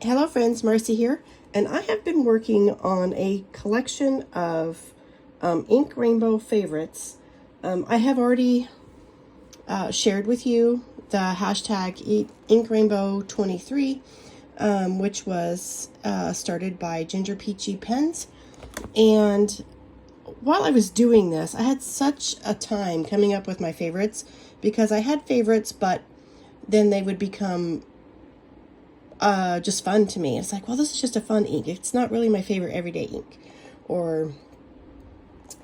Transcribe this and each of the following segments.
Hello friends, Marcy here, and I have been working on a collection of ink rainbow favorites. I have already shared with you the hashtag ink rainbow 23, which was started by Ginger Peachy Pens. And while I was doing this, I had such a time coming up with my favorites, because I had favorites, but then they would become just fun to me. It's like, well, this is just a fun ink. It's not really my favorite everyday ink or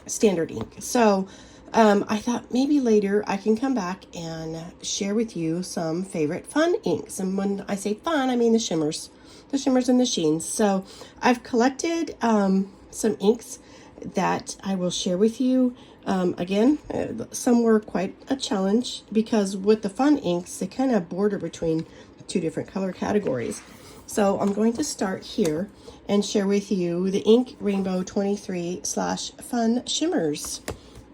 standard ink. So I thought maybe later I can come back and share with you some favorite fun inks. And when I say fun, I mean the shimmers and the sheens. So I've collected some inks that I will share with you. Again, some were quite a challenge, because with the fun inks, they kind of border between two different color categories. So I'm going to start here and share with you the ink rainbow 23/fun shimmers.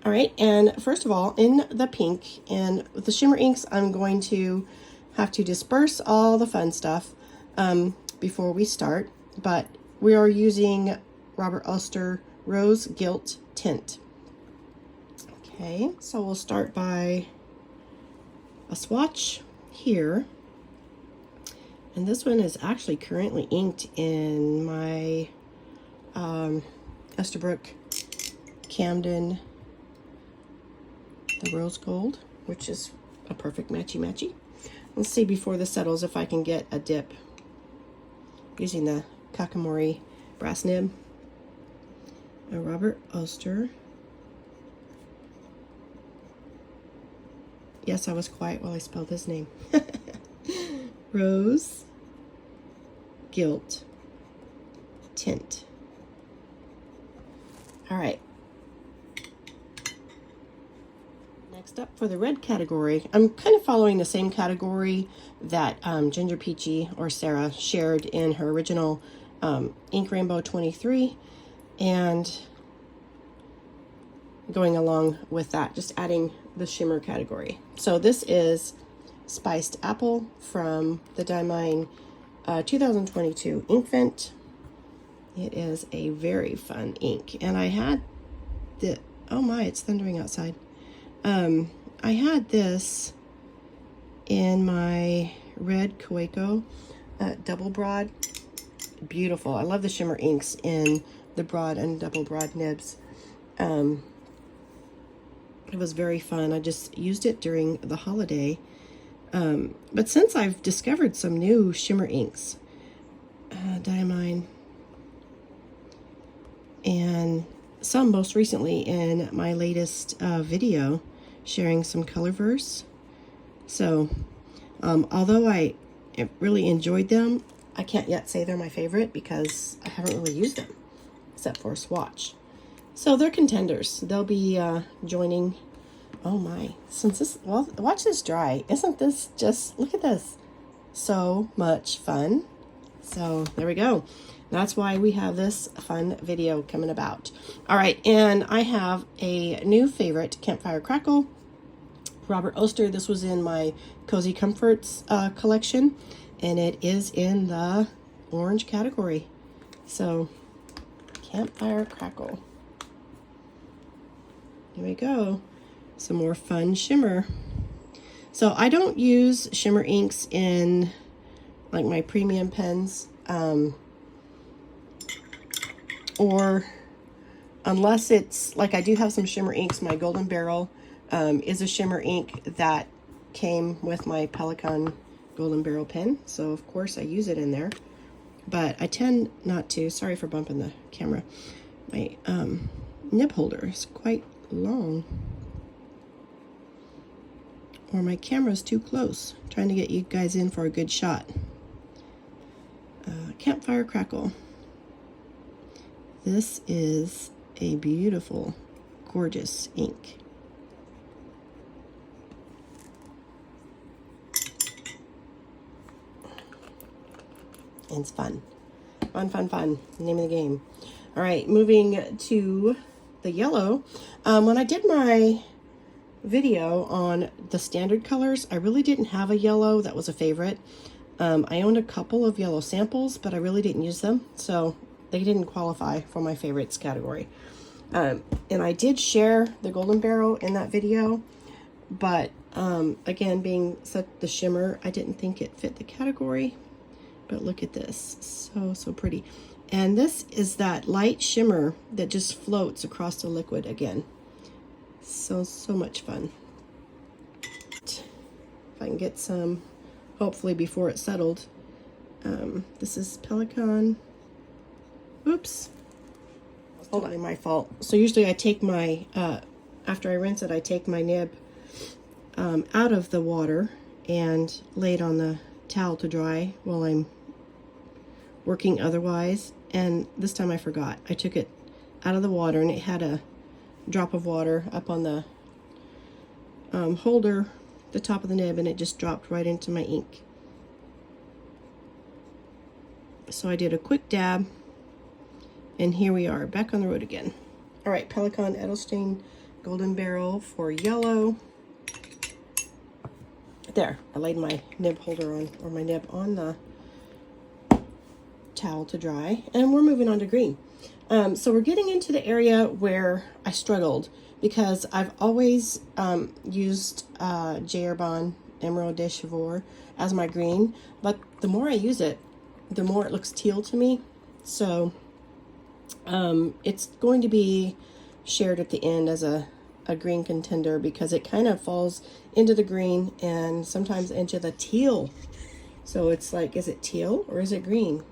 All right, and first of all, in the pink and with the shimmer inks, I'm going to have to disperse all the fun stuff before we start, but we are using Robert Oster Rose Gilt Tint. Okay, so we'll start by a swatch here. And this one is actually currently inked in my Estabrook Camden, the rose gold, which is a perfect matchy-matchy. Let's see before this settles if I can get a dip using the Kakamori brass nib. A Robert Oster. Yes, I was quiet while I spelled his name. Rose Gilt Tint. All right. Next up for the red category, I'm kind of following the same category that Ginger Peachy or Sarah shared in her original ink rainbow 23, and going along with that, just adding the shimmer category. So this is Spiced Apple from the Diamine 2022 Ink Vent. It is a very fun ink, and I had the, oh my, it's thundering outside. I had this in my red Kaweco double broad. Beautiful. I love the shimmer inks in the broad and double broad nibs. It was very fun. I just used it during the holiday. But since I've discovered some new shimmer inks, Diamine, and some most recently in my latest video sharing some Colorverse. So although I really enjoyed them, I can't yet say they're my favorite because I haven't really used them except for a swatch. So they're contenders. They'll be joining. Oh my, since this, well, watch this dry. Isn't this just, look at this, so much fun. So there we go. That's why we have this fun video coming about. All right, and I have a new favorite, Campfire Crackle, Robert Oster. This was in my Cozy Comforts collection, and it is in the orange category. So Campfire Crackle. Here we go. Some more fun shimmer. So I don't use shimmer inks in like my premium pens, or unless it's like, I do have some shimmer inks. My Golden Barrel is a shimmer ink that came with my Pelican Golden Barrel pen, so of course I use it in there, but I tend not to. Sorry for bumping the camera. My nib holder is quite long, or my camera's too close. I'm trying to get you guys in for a good shot. Campfire Crackle. This is a beautiful, gorgeous ink. And it's fun. Fun, fun, fun. Name of the game. All right, moving to the yellow. When I did my video on the standard colors, I really didn't have a yellow that was a favorite. I owned a couple of yellow samples, but I really didn't use them, so they didn't qualify for my favorites category. And I did share the Golden Barrel in that video, but again, being such the shimmer, I didn't think it fit the category. But look at this, so pretty. And this is that light shimmer that just floats across the liquid again. So much fun. If I can get some, hopefully before it's settled. This is Pelican. Oops. It's totally my fault. So usually I take my, after I rinse it, I take my nib out of the water and lay it on the towel to dry while I'm working otherwise. And this time I forgot. I took it out of the water and it had a drop of water up on the holder, the top of the nib, and it just dropped right into my ink. So I did a quick dab, and here we are back on the road again. All right, Pelican Edelstein Golden Barrel for yellow. There, I laid my nib holder on, or my nib on the towel to dry, and we're moving on to green. So we're getting into the area where I struggled, because I've always used J. Herbin Emerald de Chivor as my green, but the more I use it, the more it looks teal to me. So it's going to be shared at the end as a green contender, because it kind of falls into the green and sometimes into the teal. So it's like, is it teal or is it green?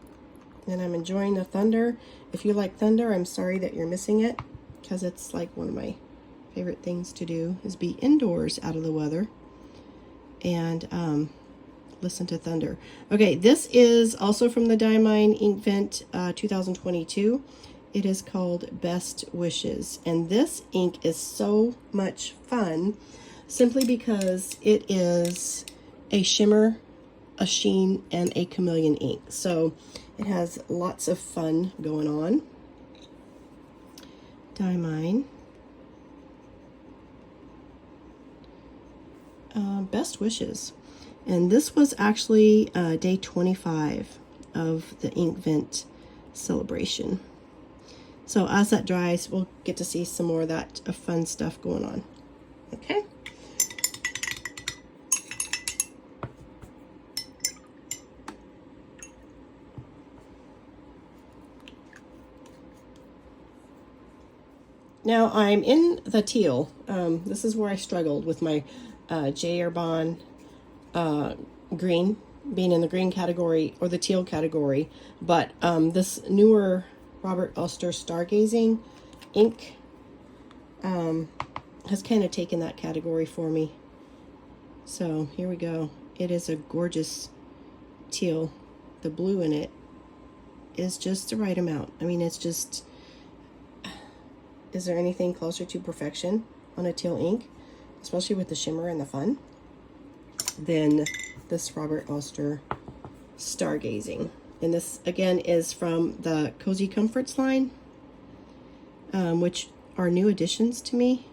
And I'm enjoying the thunder. If you like thunder, I'm sorry that you're missing it, because it's like one of my favorite things to do is be indoors out of the weather and listen to thunder. Okay, this is also from the Diamine Inkvent 2022. It is called Best Wishes, and this ink is so much fun simply because it is a shimmer, a sheen, and a chameleon ink. So it has lots of fun going on. Diamine. Best Wishes. And this was actually day 25 of the Inkvent celebration. So as that dries, we'll get to see some more of that fun stuff going on. Okay. Now I'm in the teal. This is where I struggled with my J. Herbin green, being in the green category or the teal category. But this newer Robert Oster Stargazing ink has kind of taken that category for me. So here we go. It is a gorgeous teal. The blue in it is just the right amount. I mean, it's just... Is there anything closer to perfection on a teal ink, especially with the shimmer and the fun, than this Robert Oster Stargazing? And this, again, is from the Cozy Comforts line, which are new additions to me.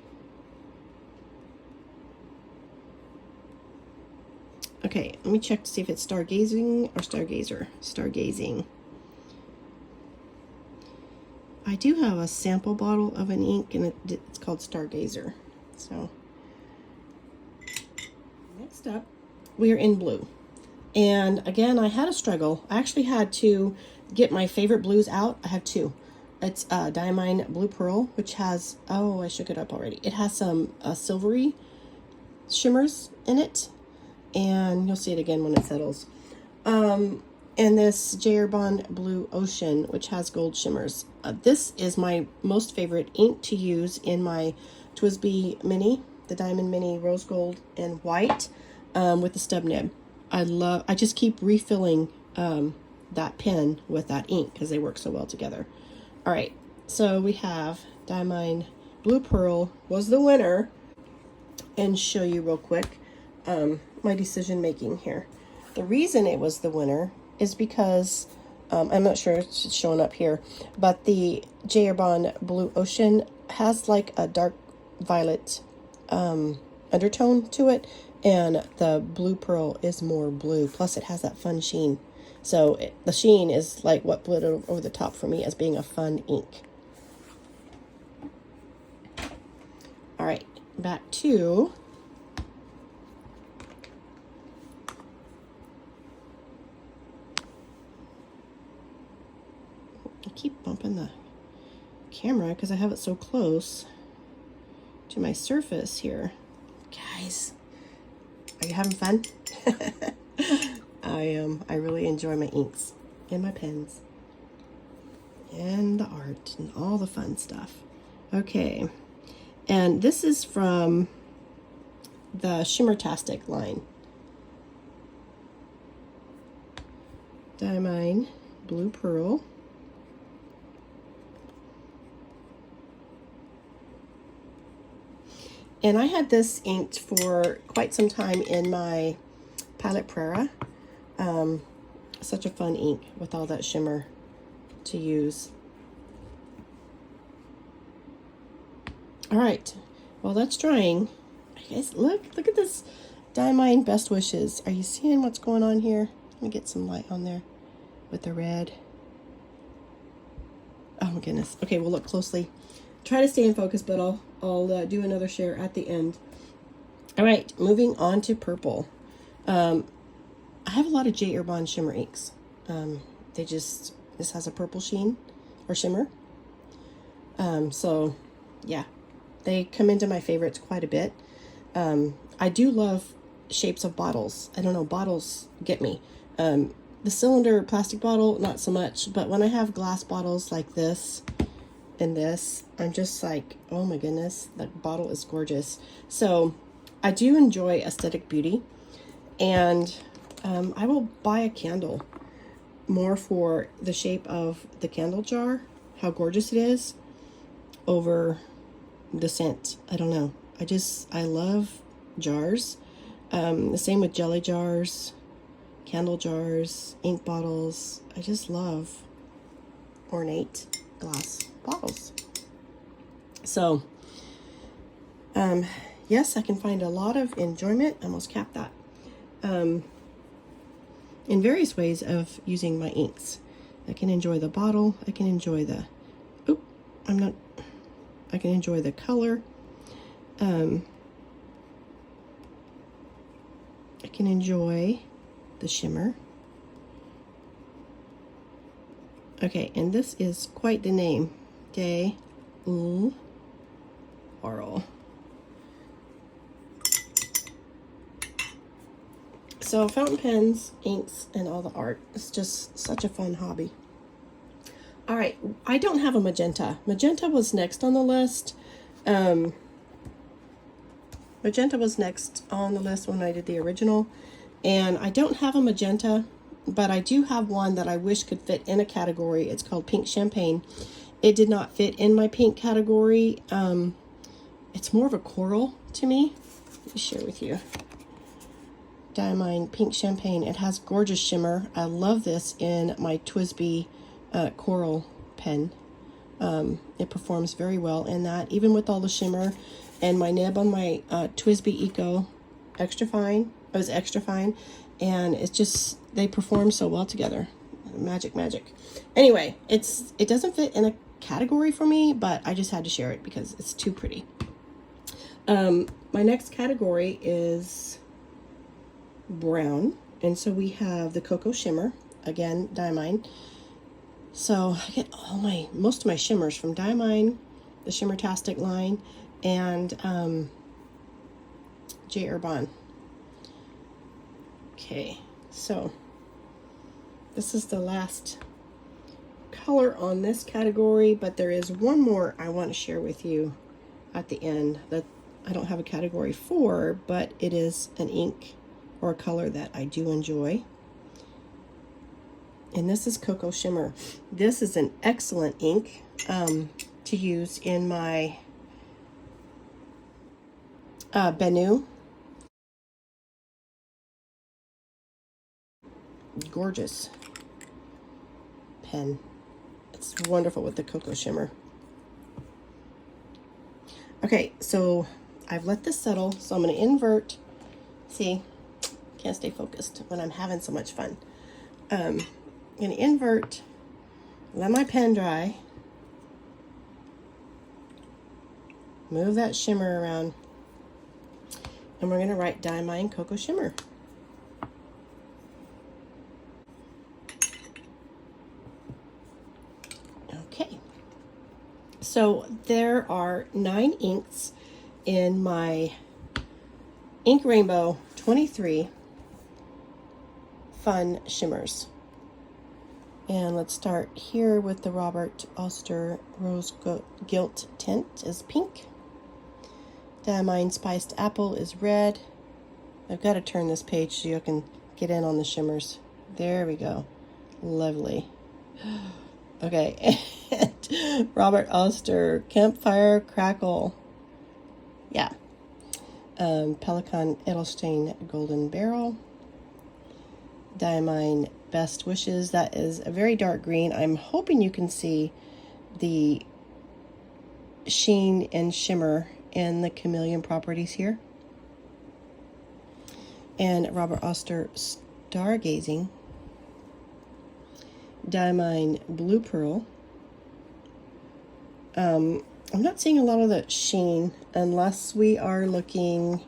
Okay, let me check to see if it's Stargazing or Stargazer. Stargazing. I do have a sample bottle of an ink, and it's called Stargazer. So, next up, we are in blue. And again, I had a struggle. I actually had to get my favorite blues out. I have two. It's Diamine Blue Pearl, which has, oh, I shook it up already. It has some silvery shimmers in it, and you'll see it again when it settles. And this J. Herbin Blue Ocean, which has gold shimmers. This is my most favorite ink to use in my TWSBI Mini, the Diamond Mini Rose Gold and White, with the stub nib. I just keep refilling that pen with that ink because they work so well together. All right, so we have Diamine Blue Pearl was the winner, and show you real quick my decision making here. The reason it was the winner is because I'm not sure it's showing up here, but the J. Herbin Blue Ocean has like a dark violet undertone to it, And the blue pearl is more blue. Plus it has that fun sheen. So the sheen is like what put it over the top for me as being a fun ink. All right, back to I keep bumping the camera because I have it so close to my surface here. Guys, are you having fun? I am. I really enjoy my inks and my pens and the art and all the fun stuff. Okay, and this is from the Shimmertastic line. Diamine Blue Pearl. And I had this inked for quite some time in my Pilot Prera. Such a fun ink with all that shimmer to use. All right, while that's drying, guys, look at this Diamine Best Wishes. Are you seeing what's going on here? Let me get some light on there with the red. Oh my goodness. Okay, we'll look closely. Try to stay in focus, but I'll do another share at the end. All right, moving on to purple. I have a lot of J. Herbin shimmer inks. This has a purple sheen or shimmer. So yeah, they come into my favorites quite a bit. I do love shapes of bottles. I don't know, bottles get me. The cylinder plastic bottle, not so much, but when I have glass bottles like this and this, I'm just like, oh my goodness, that bottle is gorgeous. So I do enjoy aesthetic beauty, and I will buy a candle more for the shape of the candle jar, how gorgeous it is, over the scent. I don't know. I love jars. The same with jelly jars, candle jars, ink bottles. I just love ornate glass bottles. So, yes, I can find a lot of enjoyment. I almost capped that. In various ways of using my inks. I can enjoy the bottle. I can enjoy the, I can enjoy the color. I can enjoy the shimmer. Okay, and this is quite the name. Teal. Oral. So fountain pens, inks, and all the art. It's just such a fun hobby. All right, I don't have a magenta. Magenta was next on the list. Magenta was next on the list when I did the original. And I don't have a magenta, but I do have one that I wish could fit in a category. It's called Pink Champagne. It did not fit in my pink category. It's more of a coral to me. Let me share with you. Diamine Pink Champagne. It has gorgeous shimmer. I love this in my TWSBI coral pen. It performs very well in that, even with all the shimmer. And my nib on my TWSBI Eco extra fine. It was extra fine, and it's just, they perform so well together. Magic. Anyway, it doesn't fit in a category for me, but I just had to share it because it's too pretty. My next category is brown, and so we have the Cocoa Shimmer, again Diamine. So I get most of my shimmers from Diamine, the Shimmertastic line, and J. Herbin. Okay, so this is the last color on this category, but there is one more I want to share with you at the end that I don't have a category for, but it is an ink or a color that I do enjoy. And this is Cocoa Shimmer. This is an excellent ink to use in my Bennu. Gorgeous pen. It's wonderful with the Cocoa Shimmer. Okay, so I've let this settle, so I'm going to invert See, can't stay focused when I'm having so much fun. I'm gonna invert, let my pen dry, move that shimmer around, and we're gonna write Diamine Cocoa Shimmer. Okay, so there are 9 inks in my Ink Rainbow 23 Fun Shimmers. And let's start here with the Robert Oster Rose Gilt Tint is pink. Diamine Spiced Apple is red. I've got to turn this page so you can get in on the shimmers. There we go. Lovely. Okay. Robert Oster Campfire Crackle. Yeah. Pelican Edelstein Golden Barrel. Diamine Best Wishes. That is a very dark green. I'm hoping you can see the sheen and shimmer and the chameleon properties here. And Robert Oster Stargazing. Diamine Blue Pearl. I'm not seeing a lot of the sheen unless we are looking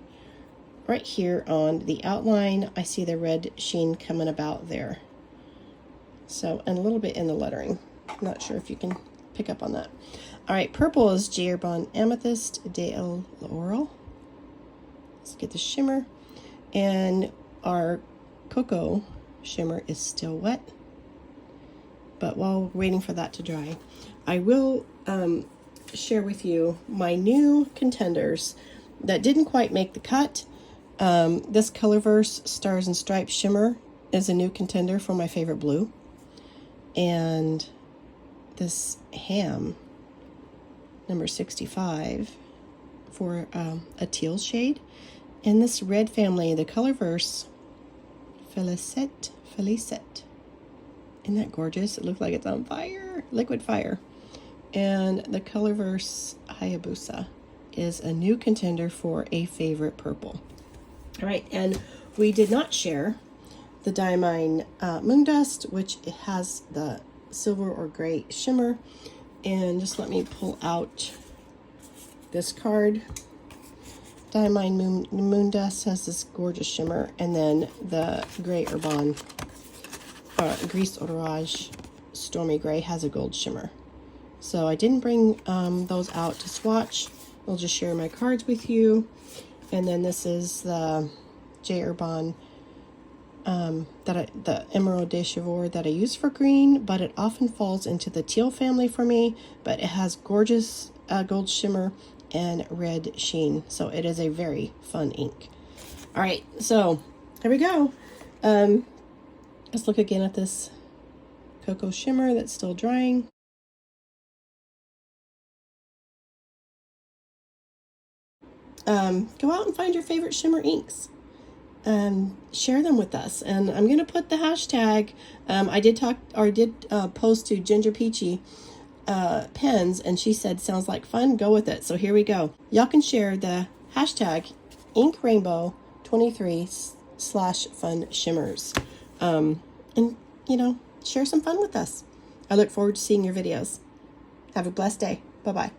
right here on the outline. I see the red sheen coming about there. So, and a little bit in the lettering. I'm not sure if you can pick up on that. All right, purple is Jarbon Amethyst de Laurel. Let's get the shimmer. And our cocoa shimmer is still wet. But while we're waiting for that to dry, I will share with you my new Contenders that didn't quite make the cut. This Colorverse Stars and Stripes shimmer is a new contender for my favorite blue. And this Ham, number 65, for a teal shade. And this red family, the Colorverse Felicette. Isn't that gorgeous? It looks like it's on fire, liquid fire. And the Colorverse Hayabusa is a new contender for a favorite purple. All right, and we did not share the Diamine Moondust, which has the silver or gray shimmer. And just let me pull out this card. Diamine Moondust has this gorgeous shimmer, and then the Gray Urban Gris Orage Stormy Gray has a gold shimmer. So I didn't bring those out to swatch. I'll just share my cards with you. And then this is the J. Urban, the Emerald de Chivor that I use for green, but it often falls into the teal family for me. But it has gorgeous gold shimmer and red sheen. So it is a very fun ink. All right, so here we go. Let's look again at this cocoa shimmer that's still drying. Go out and find your favorite shimmer inks. Share them with us. And I'm going to put the hashtag. I did post to Ginger Peachy pens, and she said, sounds like fun, go with it. So here we go. Y'all can share the hashtag Ink Rainbow 23/fun shimmers. And, you know, share some fun with us. I look forward to seeing your videos. Have a blessed day. Bye-bye.